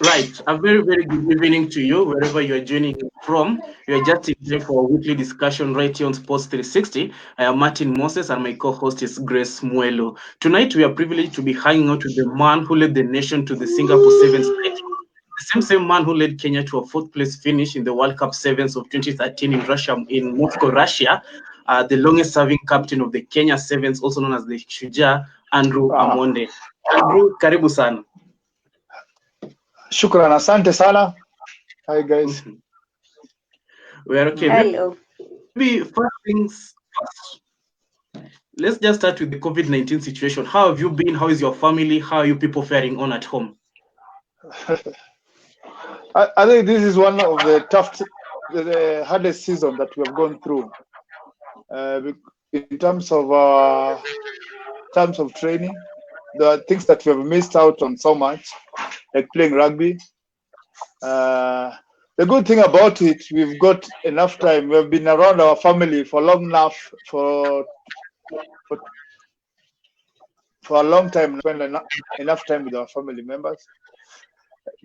Right. A very, very good evening to you, wherever you are joining from. You are just in time for a weekly discussion right here on Sports 360. I am Martin Moses, and my co host is Grace Muelo. Tonight, we are privileged to be hanging out with the man who led the nation to the Singapore Sevens title, the same man who led Kenya to a fourth place finish in the World Cup Sevens of 2013 in Russia, in Moscow, Russia. The longest serving captain of the Kenya Sevens, also known as the Shujaa, Andrew Ah, Amonde. Andrew, karibu sana. shukran, asante sana. Hi guys. Mhm. We are okay. Maybe Hello. first things first. Let's just start with the COVID-19 situation. How have you been? How is your family? How are you people faring on at home? I think this is one of the hardest season that we have gone through. In terms of training, there are things that we have missed out on so much, like playing rugby. Uh, the good thing about it, we've got enough time. We've been around our family for long enough for, for a long time. Spend enough time with our family members.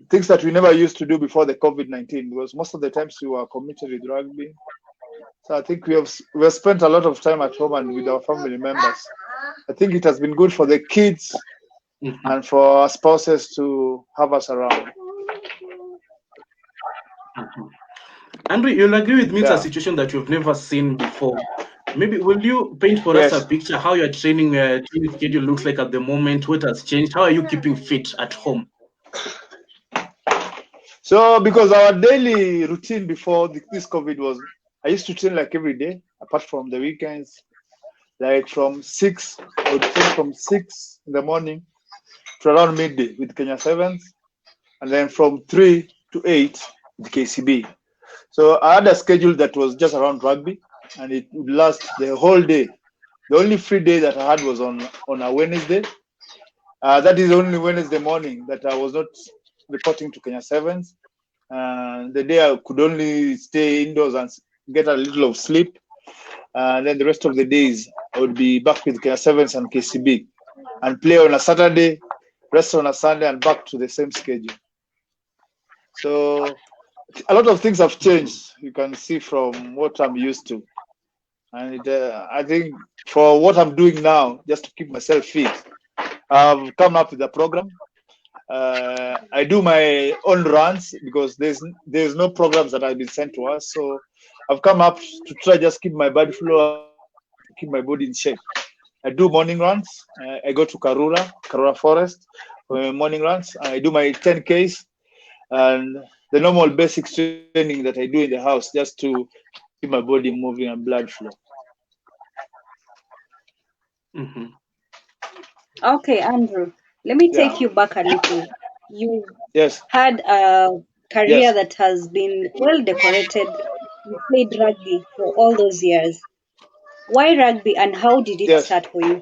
Things that we never used to do before the COVID-19, because most of the times we were committed with rugby. So I think we have spent a lot of time at home and with our family members. I think it has been good for the kids Mhm, and for our spouses to have us around. mhm. Andrew, you'll agree with me it's a Yeah. situation that you've never seen before. Maybe will you paint for us a Yes. picture how your training schedule looks like at the moment? What has changed? How are you keeping fit at home? So because our daily routine before this COVID was, I used to train like every day, apart from the weekends, like from six, I would train from 6 in the morning to around midday with Kenya Sevens, and then from 3 to 8 with KCB. So I had a schedule that was just around rugby, and it would last the whole day. The only free day that I had was on a Wednesday. That is only Wednesday morning that I was not reporting to Kenya Sevens. The day I could only stay indoors and get a little of sleep. And then the rest of the days I would be back with Kenya Sevens and KCB and play on a Saturday, rest on a Sunday, and back to the same schedule. So a lot of things have changed. You can see from what I'm used to, and I think for what I'm doing now, just to keep myself fit, I've come up with a program. I do my own runs because there's no programs that have been sent to us. So I've come up to try just keep my body flow and keep my body in shape. I do morning runs. I go to Karura Forest for my morning runs. I do my 10Ks and the normal basic training that I do in the house just to keep my body moving and blood flow. Mhm. Okay, Andrew, let me Yeah. take you back a little. You Yes. had a career Yes. that has been well decorated. You played rugby for all those years. Why rugby and how did it Yes. start for you?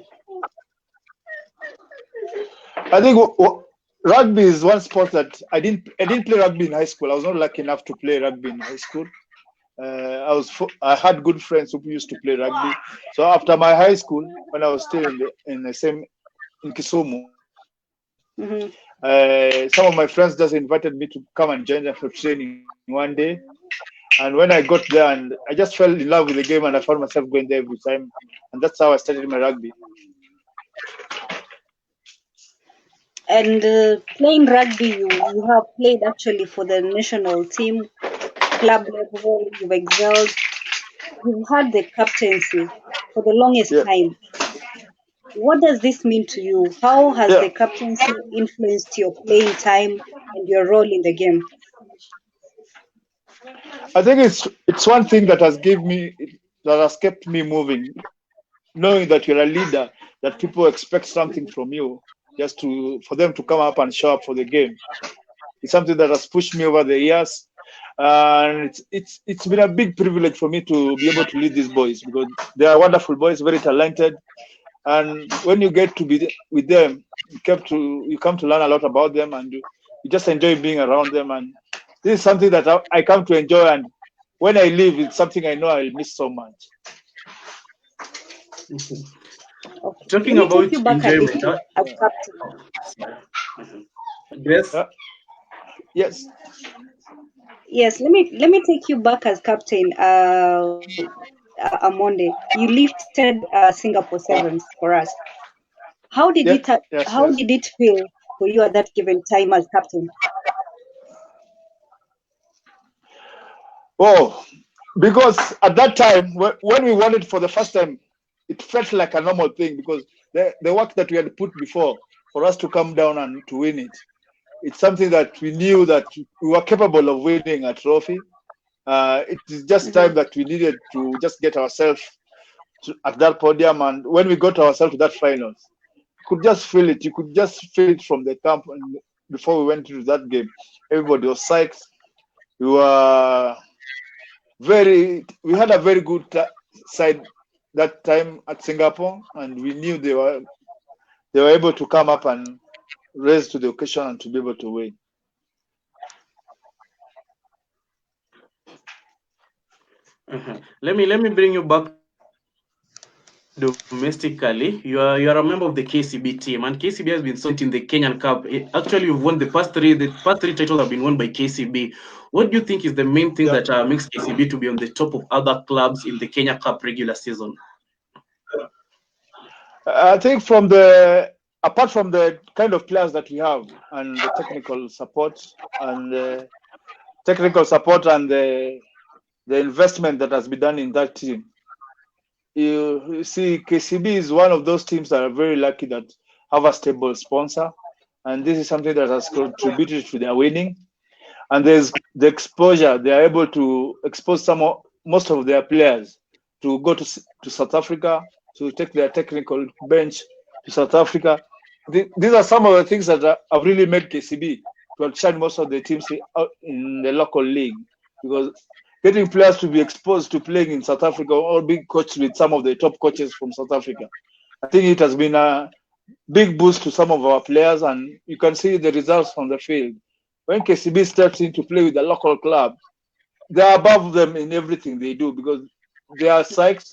I think rugby is one sport that I didn't play rugby in high school. I was not lucky enough to play rugby in high school. I had good friends who used to play rugby. So after my high school, when I was still in the same in Kisumu, Hmm. some of my friends just invited me to come and join them for training one day. And when I got there, and I just fell in love with the game, and I found myself going there every time, and that's how I started my rugby. And playing rugby, you have played actually for the national team, club level, you've excelled, you've had the captaincy for the longest Yeah, time. What does this mean to you? How has yeah. the captaincy influenced your playing time and your role in the game? I think it's one thing that has kept me moving, knowing that you're a leader, that people expect something from you, just to for them to come up and show up for the game. It's something that has pushed me over the years, and it's been a big privilege for me to be able to lead these boys because they are wonderful boys, very talented. And when you get to be with them, you come to learn a lot about them, and you just enjoy being around them. And this is something that I come to enjoy. And when I leave, it's something I know I'll miss so much. Mhm. Okay, let Talking me take about you back a enjoyment, little as Yeah. captain. oh, sorry. Mhm. Grace, Yeah. Yes. Yes, let me take you back as captain, Amonde. You lifted Singapore Sevens for us. Yeah. How Yes. did Yes. it feel for you at that given time as captain? Oh, because at that time, when we won it for the first time, it felt like a normal thing because the work that we had put before for us to come down and to win it, it's something that we knew that we were capable of winning a trophy. It is just time Mm-hmm. that we needed to just get ourselves at that podium. And when we got ourselves to that finals, you could just feel it. You could just feel it from the camp. And before we went into that game, everybody was psyched. We were we had a very good side that time at Singapore, and we knew they were able to come up and raise to the occasion and to be able to win. Let me bring you back domestically. You are a member of the KCB team, and KCB has been so in the Kenyan Cup. Actually, you've won the past three. The past three titles have been won by KCB. What do you think is the main thing Yeah, that makes KCB to be on the top of other clubs in the Kenya Cup regular season? I think from the apart from the kind of players that we have and the technical support and the investment that has been done in that team, you see KCB is one of those teams that are very lucky that have a stable sponsor, and this is something that has contributed to their winning. And there's the exposure; they are able to expose most of their players to go to South Africa to take their technical bench to South Africa. These are some of the things that have really made KCB to outshine most of the teams in the local league, because getting players to be exposed to playing in South Africa or being coached with some of the top coaches from South Africa, I think it has been a big boost to some of our players, and you can see the results from the field. When KCB steps in to play with the local club, they are above them in everything they do because they are psyched.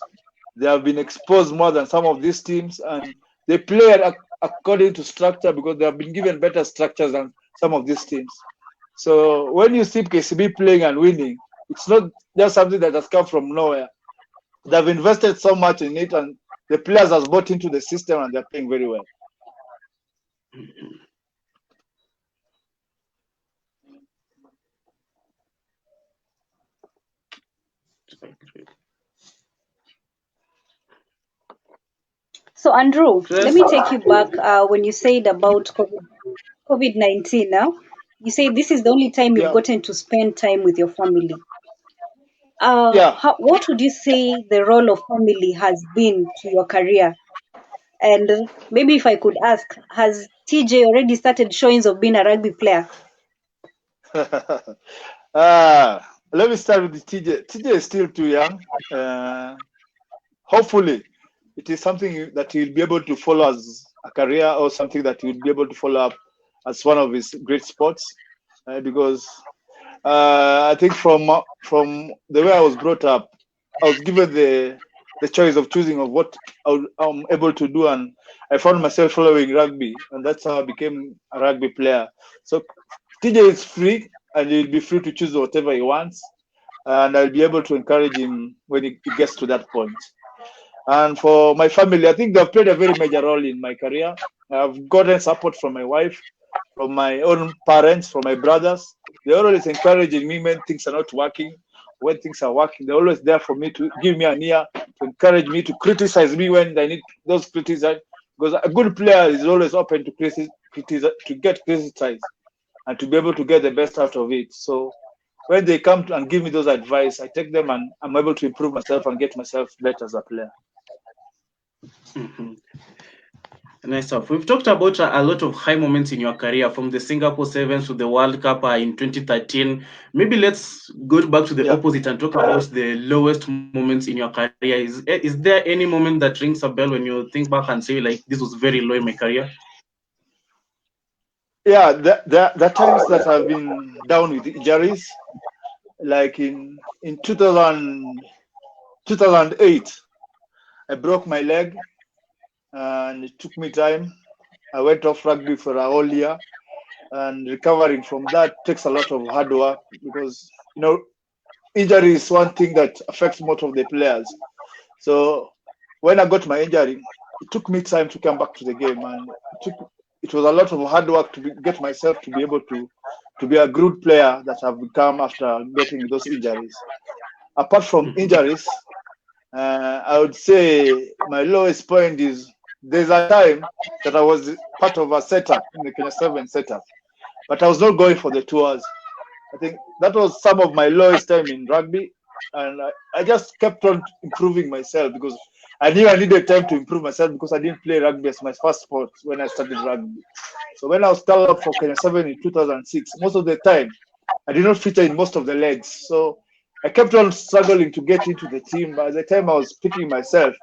They have been exposed more than some of these teams, and they play according to structure because they have been given better structures than some of these teams. So when you see KCB playing and winning, it's not just something that has come from nowhere. They've invested so much in it, and the players have bought into the system, and they're playing very well. So Andrew, let Chris? me take you back when you said about COVID-19 now. You say this is the only time you've Yeah, gotten to spend time with your family. yeah. What would you say the role of family has been to your career? And maybe if I could ask, has TJ already started showings of being a rugby player? Let me start with the TJ. TJ is still too young. Hopefully, it is something that he'll be able to follow as a career or something that he'll be able to follow up as one of his great sports. Because I think from the way I was brought up, I was given the choice of choosing of what I'm able to do, and I found myself following rugby, and that's how I became a rugby player. So TJ is free, and he'll be free to choose whatever he wants, and I'll be able to encourage him when he gets to that point. And for my family, I think they've played a very major role in my career. I've gotten support from my wife, from my own parents, from my brothers. They're always encouraging me when things are not working. When things are working, they're always there for me to give me an ear, to encourage me, to criticize me when I need those criticism. Because a good player is always open to to get criticized and to be able to get the best out of it. So when they come and give me those advice, I take them and I'm able to improve myself and get myself better as a player. Mhm. Nice stuff. We've talked about a lot of high moments in your career, from the Singapore Sevens to the World Cup in 2013. Maybe let's go back to the Yeah. opposite and talk about the lowest moments in your career. Is there any moment that rings a bell when you think back and say, like, this was very low in my career? Yeah, the times that I've been down with injuries, like in 2008, I broke my leg and it took me time. I went off rugby for a whole year. and recovering from that takes a lot of hard work because injury is one thing that affects most of the players. So when I got my injury, it took me time to come back to the game, and it was a lot of hard work to get myself to be able to be a good player that I've become after getting those injuries. Apart from injuries, I would say my lowest point is there's a time that I was part of a setup in the Kenya 7 setup, but I was not going for the tours. I think that was some of my lowest time in rugby, and I just kept on improving myself because I knew I needed time to improve myself because I didn't play rugby as my first sport when I started rugby. So when I was called up for Kenya 7 in 2006, most of the time I did not feature in most of the legs. So I kept on struggling to get into the team. By the time I was picking myself,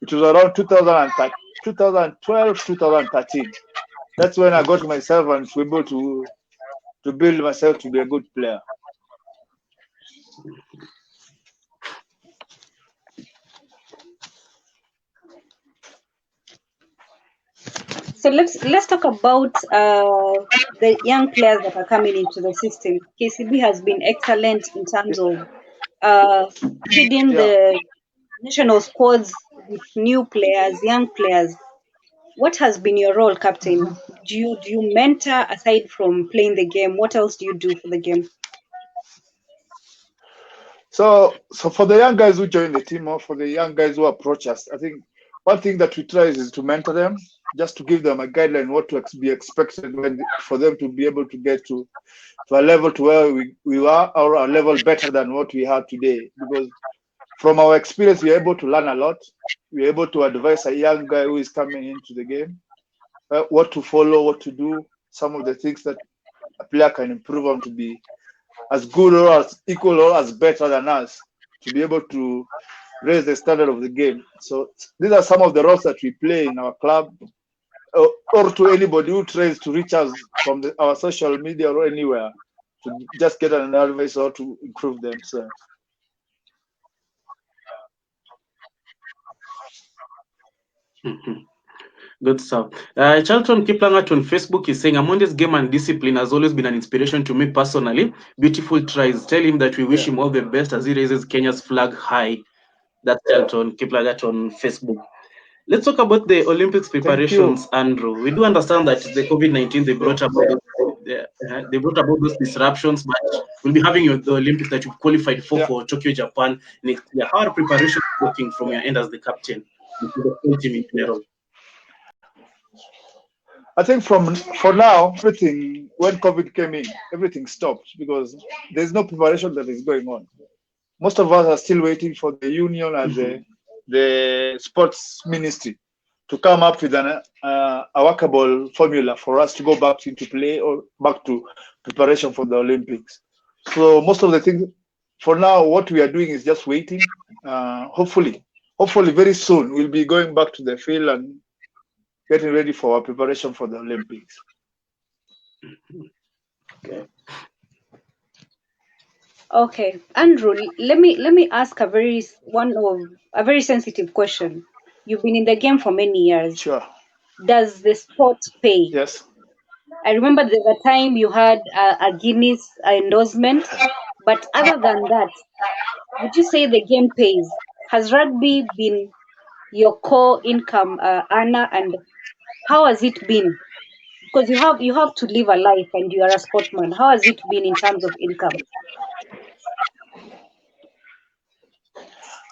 it was around 2012, 2013. That's when I got myself and was able to build myself to be a good player. So let's talk about the young players that are coming into the system. KCB has been excellent in terms of feeding Yeah. the national squads with new players, young players. What has been your role, Captain? Do you mentor aside from playing the game? What else do you do for the game? So for the young guys who join the team or for the young guys who approach us, I think one thing that we try is to mentor them, just to give them a guideline what to be expected for them to be able to get to a level to where we are or a level better than what we have today. Because from our experience, we're able to learn a lot. We're able to advise a young guy who is coming into the game what to follow, what to do, some of the things that a player can improve on to be as good or as equal or as better than us, to be able to raise the standard of the game. So these are some of the roles that we play in our club, or to anybody who tries to reach us from our social media or anywhere to just get an advice or to improve themselves. Good stuff. Charlton Kiplangat on Facebook is saying Amonde's game and discipline has always been an inspiration to me personally. Beautiful tries. Tell him that we wish him all the best as he raises Kenya's flag high. That's Charlton Kiplangat on Facebook. Let's talk about the Olympics preparations, Andrew. We do understand that the COVID-19 they brought about those disruptions, but we'll be having the Olympics that you've qualified for Tokyo, Japan next year. How are preparations working from your end as the captain and to the whole team in general? I think for now, everything, when COVID came in, everything stopped because there's no preparation that is going on. Most of us are still waiting for the union and the sports ministry to come up with a workable formula for us to go back into play or back to preparation for the Olympics. So most of the things for now, what we are doing is just waiting. Hopefully very soon we'll be going back to the field and getting ready for our preparation for the Olympics. Okay, Andrew, let me ask a very sensitive question. You've been in the game for many years. Sure. Does the sport pay? Yes. I remember the time you had a Guinness endorsement, but other than that, would you say the game pays? Has rugby been your core income earner, and how has it been? Because you have to live a life and you are a sportsman. How has it been in terms of income?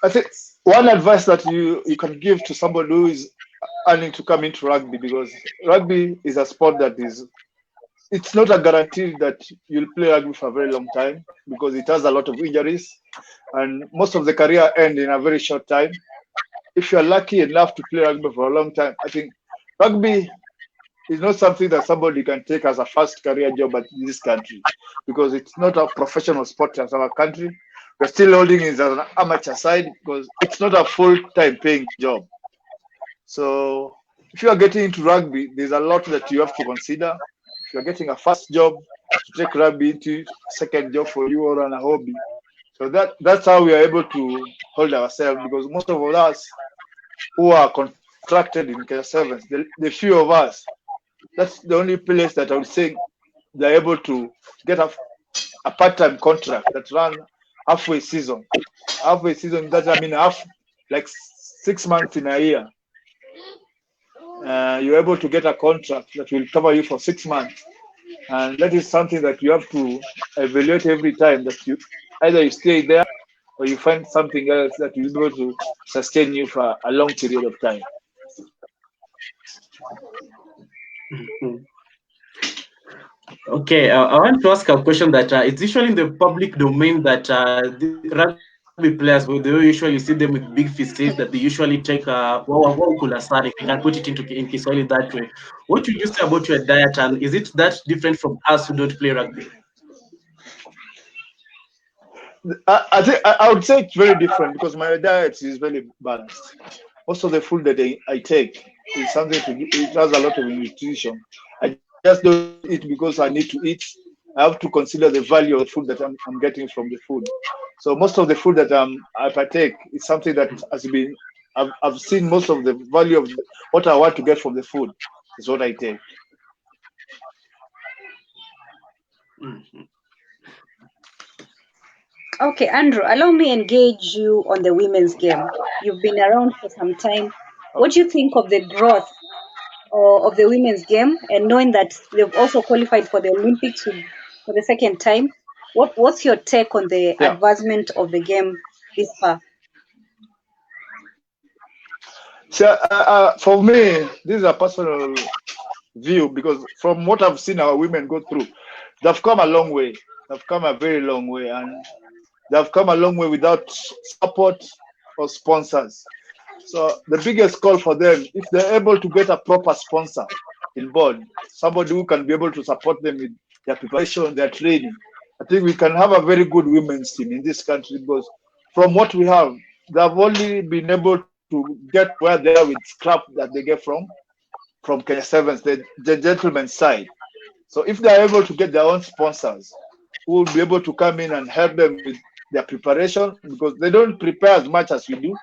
I think one advice that you can give to somebody who is earning to come into rugby, because rugby is a sport that it's not a guarantee that you'll play rugby for a very long time because it has a lot of injuries and most of the career end in a very short time. If you're lucky enough to play rugby for a long time, I think rugby is not something that somebody can take as a first career job in this country because it's not a professional sport as our country. We're still holding it as an amateur side because it's not a full-time paying job. So if you are getting into rugby, there's a lot that you have to consider. If you're getting a first job, to take rugby into second job for you or on a hobby. So that's how we are able to hold ourselves because most of us who are contracted in Kenya Sevens, the few of us, that's the only place that I would say they're able to get a part-time contract that run halfway season. Halfway season, that I mean like 6 months in a year. You're able to get a contract that will cover you for 6 months, and that is something that you have to evaluate every time that you either you stay there or you find something else that will be able to sustain you for a long period of time. Okay, I want to ask a question that it's usually in the public domain that the rugby players, well, they usually see them with big physiques, that they usually take wakulasari, if you can put it in Kiswahili that way. What would you say about your diet, and is it that different from us who don't play rugby? I think I would say it's very different because my diet is very balanced. Most of the food that I take is something it has a lot of nutrition. I just don't eat because I need to eat. I have to consider the value of the food that I'm getting from the food. So most of the food that I partake is something that has been I've seen most of the value of what I want to get from the food is what I take. Mhm. Okay, Andrew, allow me engage you on the women's game. You've been around for some time. What do you think of the growth of the women's game, and knowing that they've also qualified for the Olympics for the second time? What's your take on the Yeah. advancement of the game this far? So for me, this is a personal view because from what I've seen our women go through, they've come a long way. They've come a very long way, and they've come a long way without support or sponsors. So the biggest call for them, if they're able to get a proper sponsor in board, somebody who can be able to support them with their preparation, their training, I think we can have a very good women's team in this country because from what we have, they've only been able to get where they are with scrap that they get from Kenya Sevens, the gentleman's side. So if they are able to get their own sponsors who will be able to come in and help them with their preparation, because they don't prepare as much as we do.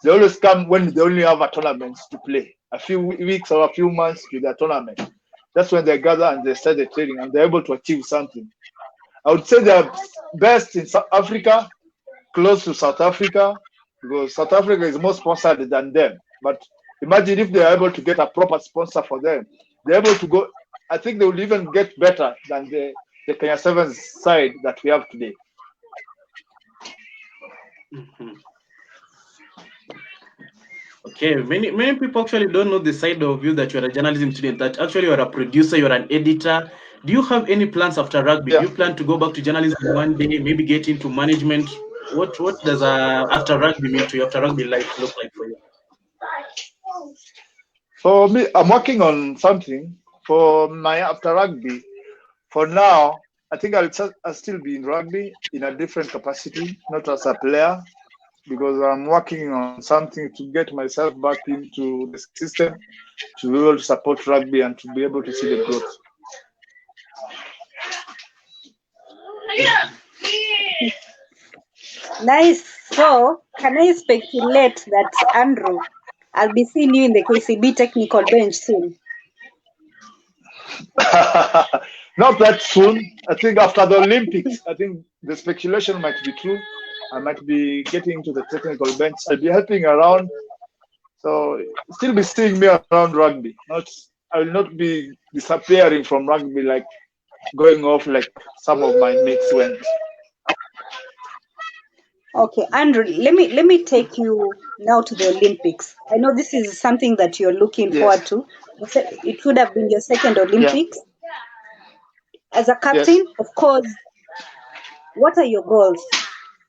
They always come when they only have a tournament to play, a few weeks or a few months to their tournament. That's when they gather and they start the training and they're able to achieve something. I would say they're best in South Africa, close to South Africa, because South Africa is more sponsored than them. But imagine if they are able to get a proper sponsor for them, they're able to go. I think they will even get better than the Kenya Sevens side that we have today. Mhm. Okay, many people actually don't know the side of you that you're a journalism student, that actually you're a producer, you're an editor. Do you have any plans after rugby? Do Yeah. you plan to go back to journalism one day, maybe get into management? What does after rugby mean to you? After rugby life look like for you? For me, I'm working on something for my after rugby. For now, I think I'll still be in rugby in a different capacity, not as a player, because I'm working on something to get myself back into the system to be able to support rugby and to be able to see the growth. Nice. So, can I speculate that, Andrew, I'll be seeing you in the KCB technical bench soon? Not that soon. I think after the Olympics, I think the speculation might be true. I might be getting to the technical bench. I'll be helping around. So still be seeing me around rugby. Not I will not be disappearing from rugby like going off like some of my mates went. Okay, Andrew, let me take you now to the Olympics. I know this is something that you're looking forward Yes. to. It would have been your second Yeah. Olympics. As a Yes. captain, of course, what are your goals?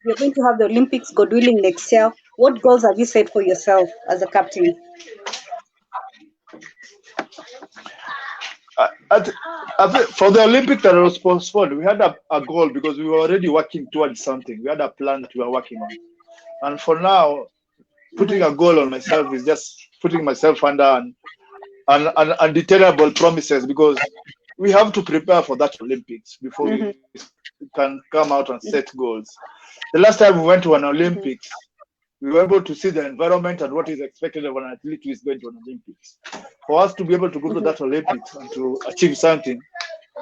You're going to have the Olympics, God willing, next year. What goals have you set for yourself as a captain? I th- for the Olympics that was postponed, we had a goal because we were already working towards something. We had a plan that we were working on. And for now, putting a goal on myself is just putting myself under undetainable promises because we have to prepare for that Olympics before Mm-hmm. we can come out and set goals. The last time we went to an Mm-hmm. Olympics, we were able to see the environment and what is expected of an athlete who is going to an Olympics. For us to be able to go to Mm-hmm. that Olympics and to achieve something,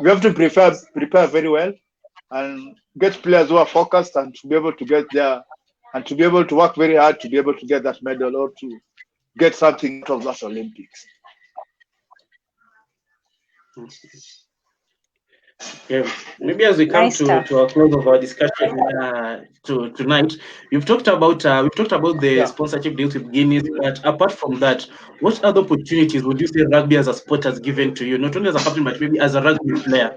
we have to prepare very well and get players who are focused and to be able to get there and to be able to work very hard to be able to get that medal or to get something out of that Olympics. Okay. Maybe as we come Nice stuff. to a close of our discussion to tonight, we've talked about the Yeah. sponsorship deals with Guinness, but apart from that, what other opportunities would you say rugby as a sport has given to you, not only as a captain but maybe as a rugby player?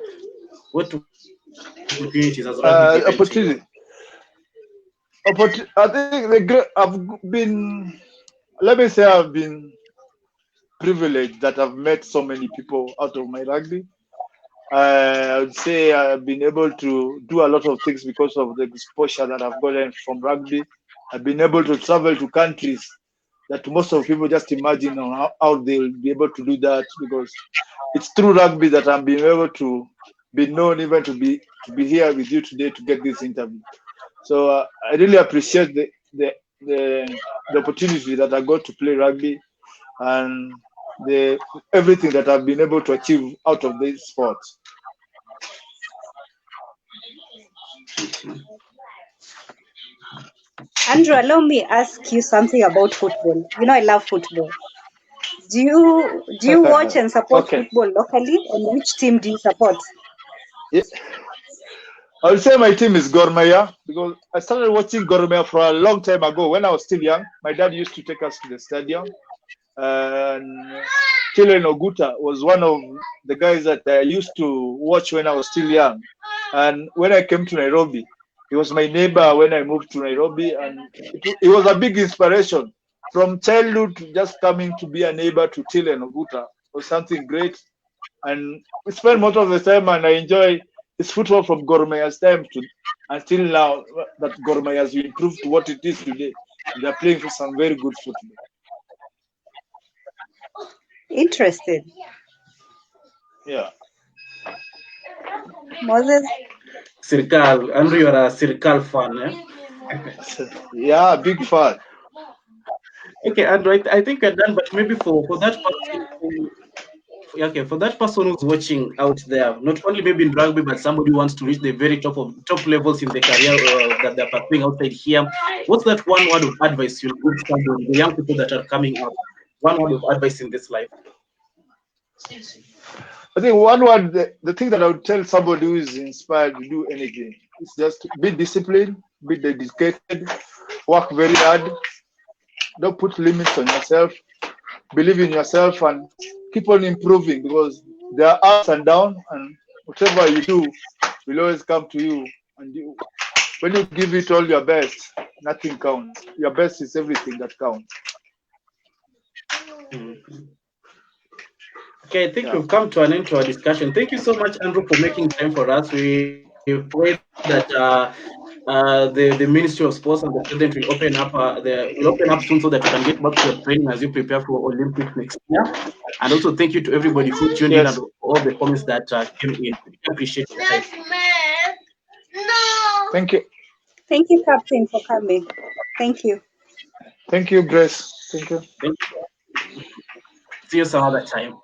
What opportunities has rugby given to you? Opportunity. I think I've been, let me say, I've been privileged that I've met so many people out of my rugby. I would say I've been able to do a lot of things because of the exposure that I've gotten from rugby. I've been able to travel to countries that most of people just imagine on how they'll be able to do that, because it's through rugby that I'm being able to be known, even to be here with you today to get this interview. So I really appreciate the opportunity that I got to play rugby and the everything that I've been able to achieve out of this sport. Andrew, allow me ask you something about football. You know I love football. Do you watch and support Okay. football locally? And which team do you support? Yeah. I would say my team is Gor Mahia because I started watching Gor Mahia for a long time ago when I was still young. My dad used to take us to the stadium, and Chilen Oguta was one of the guys that I used to watch when I was still young. And when I came to Nairobi, he was my neighbor when I moved to Nairobi, and it was a big inspiration. From childhood to just coming to be a neighbor to Chilen Oguta was something great. And we spend most of the time, and I enjoy his football from Gor Mahia's time to until now that Gor Mahia has improved to what it is today. They're playing for some very good football. Interested. Yeah. Moses? Sirkal, Andrew, you're a Sirkal fan, eh? Yeah, big fan. Okay, Andrew, I think we're done, but maybe for that person okay, for that person who's watching out there, not only maybe in rugby, but somebody who wants to reach the very top levels in the career that they're pursuing outside here, what's that one word of advice you give somebody, the young people that are coming up? One word of advice in this life. I think one word, the thing that I would tell somebody who is inspired to do anything is just be disciplined, be dedicated, work very hard, don't put limits on yourself, believe in yourself, and keep on improving because there are ups and downs, and whatever you do will always come to you. And when you give it all your best, nothing counts. Your best is everything that counts. Okay, I think we've come to an end to our discussion. Thank you so much, Andrew, for making time for us. We pray that the Ministry of Sports and the President will open up soon so that you can get back to your training as you prepare for Olympics next year. And also thank you to everybody who tuned in and all the comments that came in. We appreciate your time. Thank you. Thank you, Captain, for coming. Thank you. Thank you, Grace. Thank you. Thank you. See you some other time.